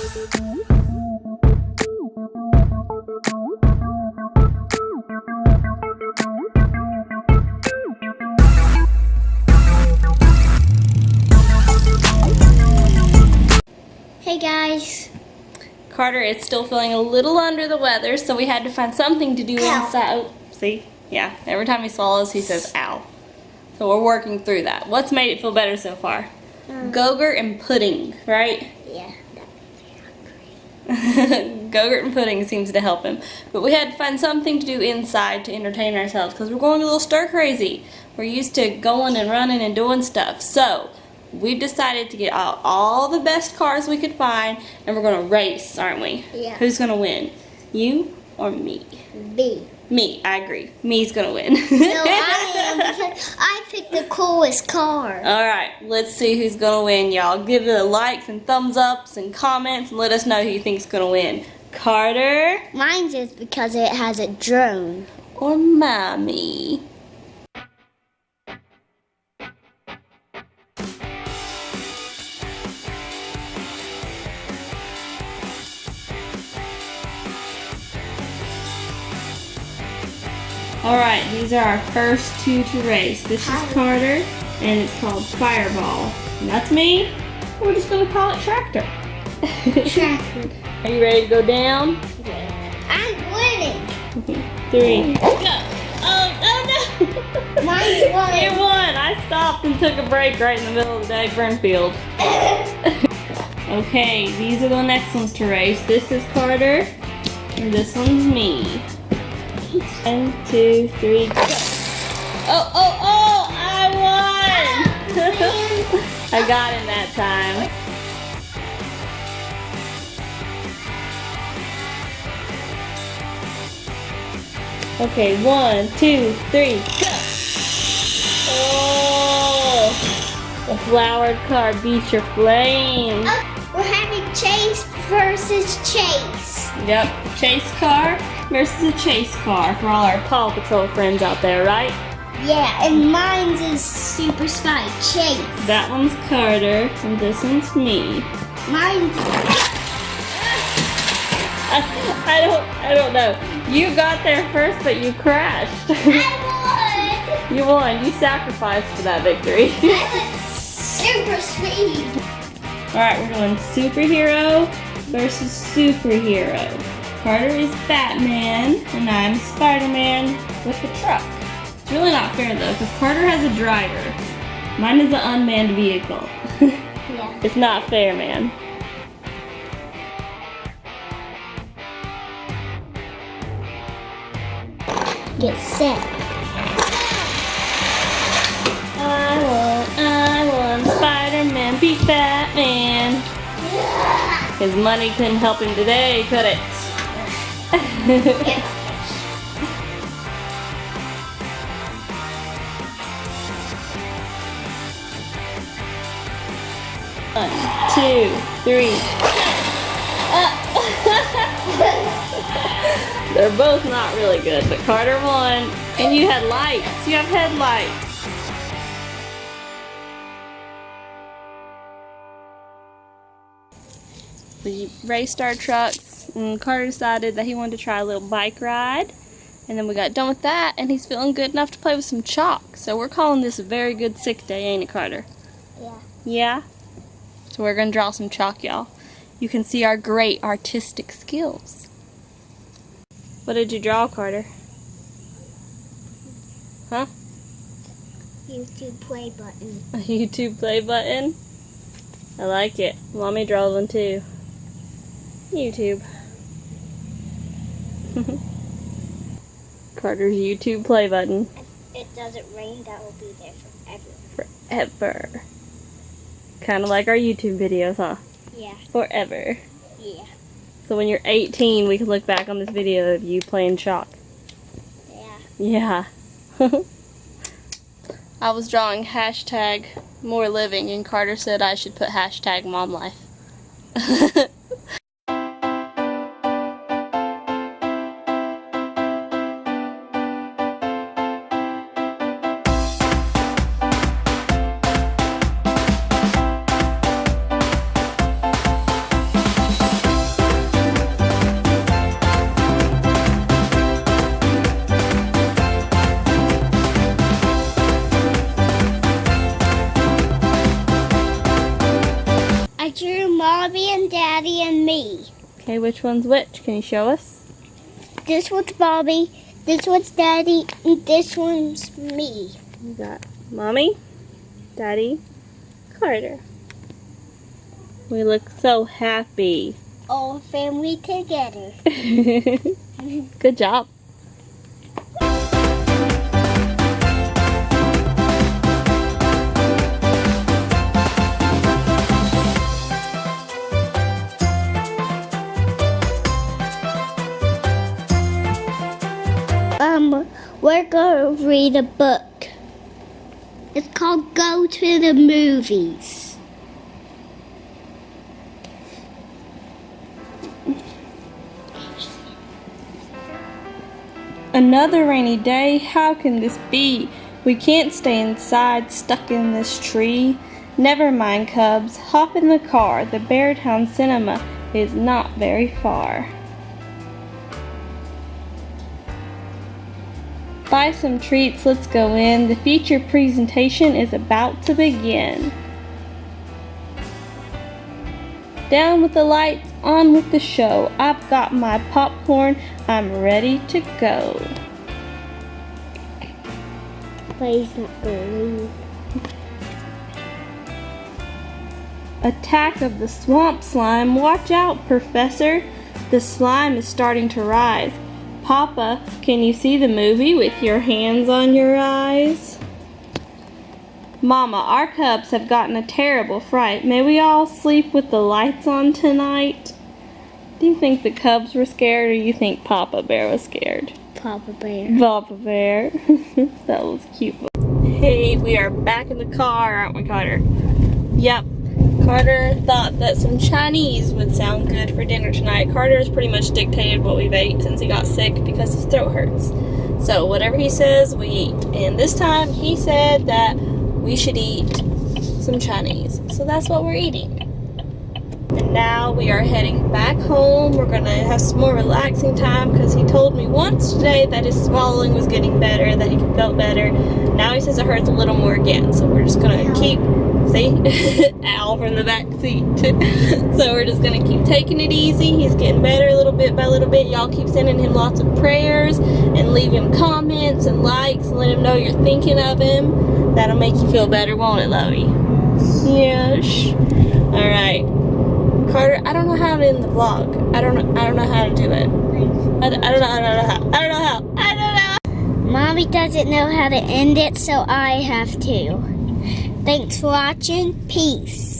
Hey guys. Carter is still feeling a little under the weather, so we had to find something to do inside. Oh, see? Yeah, every time he swallows, he says, ow. So we're working through that. What's made it feel better so far? Go-gurt and pudding, right? Yeah. Go-gurt and pudding seems to help him. But we had to find something to do inside to entertain ourselves because we're going a little stir crazy. We're used to going and running and doing stuff. So we've decided to get out all the best cars we could find, and we're going to race, aren't we? Yeah. Who's going to win? You or me? B. Me, I agree. Me's going to win. No, I am, because I picked the coolest car. Alright, let's see who's going to win, y'all. Give it likes and thumbs ups and comments and let us know who you think's going to win. Carter? Mine's is because it has a drone. Or Mommy? Alright, these are our first two to race. This is Carter, and it's called Fireball. And that's me. We're just going to call it Tractor. Tractor. Are you ready to go down? Yeah. I'm winning. 3, go. Oh no! Mine's won. You won. I stopped and took a break right in the middle of the Dagburn field. Okay, these are the next ones to race. This is Carter, and this one's me. 1, 2, 3, go. Oh! I won! I got him that time. Okay, 1, 2, 3, go! Oh! The flowered car beats your flame. We're having Chase versus Chase. Yep, chase car versus a chase car for all our Paw Patrol friends out there, right? Yeah, and mine's is Super Spy Chase. That one's Carter, and this one's me. Mine's... I don't know. You got there first, but you crashed. I won! You won. You sacrificed for that victory. I went super speed. Alright, we're going superhero versus superhero. Carter is Batman, and I'm Spider-Man with the truck. It's really not fair though, because Carter has a driver. Mine is an unmanned vehicle. Yeah. It's not fair, man. Get set. I won. Spider-Man beat Batman. His money couldn't help him today, could it? One, 2, 3. They're both not really good, but Carter won. And you had lights. You have headlights. We raced our trucks, and Carter decided that he wanted to try a little bike ride. And then we got done with that, and he's feeling good enough to play with some chalk. So we're calling this a very good sick day, ain't it, Carter? Yeah. Yeah? So we're going to draw some chalk, y'all. You can see our great artistic skills. What did you draw, Carter? Huh? YouTube play button. A YouTube play button? I like it. Mommy draw one too. YouTube. Carter's YouTube play button. If it doesn't rain, that will be there forever. Forever. Kind of like our YouTube videos, huh? Yeah. Forever. Yeah. So when you're 18, we can look back on this video of you playing chalk. Yeah. Yeah. I was drawing hashtag more living, and Carter said I should put hashtag mom life. Bobby and Daddy and me. Okay, which one's which? Can you show us? This one's Bobby, this one's Daddy, and this one's me. We got Mommy, Daddy, Carter. We look so happy. All family together. Good job. We're going to read a book. It's called Go to the Movies. Another rainy day, how can this be? We can't stay inside, stuck in this tree. Never mind, Cubs, hop in the car. The Beartown Cinema is not very far. Buy some treats, let's go in. The feature presentation is about to begin. Down with the lights, on with the show. I've got my popcorn, I'm ready to go. But he's not going to leave. Attack of the swamp slime. Watch out, Professor. The slime is starting to rise. Papa, can you see the movie with your hands on your eyes? Mama, our cubs have gotten a terrible fright. May we all sleep with the lights on tonight? Do you think the cubs were scared, or you think Papa Bear was scared? Papa Bear. Papa Bear. That was cute. Hey, we are back in the car, aren't we, Carter? Yep. Carter thought that some Chinese would sound good for dinner tonight. Carter has pretty much dictated what we've ate since he got sick because his throat hurts. So whatever he says, we eat. And this time he said that we should eat some Chinese. So that's what we're eating. And now we are heading back home. We're going to have some more relaxing time because he told me once today that his swallowing was getting better, that he felt better. Now he says it hurts a little more again. So we're just going to keep... See? Al from the back seat. So we're just going to keep taking it easy. He's getting better little bit by little bit. Y'all keep sending him lots of prayers and leave him comments and likes and let him know you're thinking of him. That'll make you feel better, won't it, Lovey? Yes. Alright. Carter, I don't know how to end the vlog. I don't know how to do it. I don't know. Mommy doesn't know how to end it, so I have to. Thanks for watching. Peace.